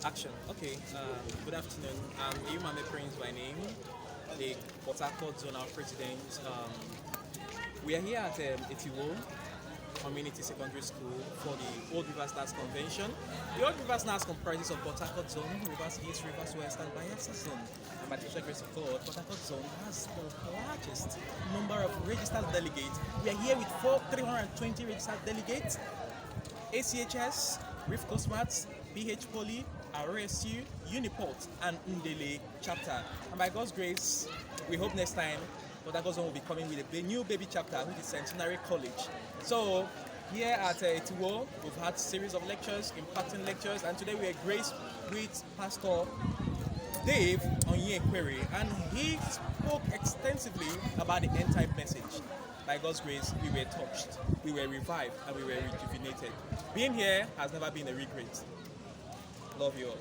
Action. Okay. Good afternoon. I'm Imame Prince by name, the Port Harcourt Zonal President. We are here at Eteo Community Secondary School for the Old Rivers NAAS Convention. The Old Rivers NAAS comprises of Port Harcourt Zone, Rivers East, Rivers West, and Bayelsa Zone. And by the grace of God, Port Harcourt Zone has the largest number of registered delegates. We are here with 320 registered delegates. ACHS, Rift Cosmats, PH Poly, RSU, Uniport, and Ndele chapter. And by God's grace, we hope next time Port Harcourt Zone will be coming with a new baby chapter, which is Centenary College. So here at Eteo, we've had a series of lectures, impacting lectures, and today we are graced with Pastor Dave Nyekwere, and he spoke extensively about the end-time message. By God's grace, we were touched, we were revived, and we were rejuvenated. Being here has never been a regret. Love you all.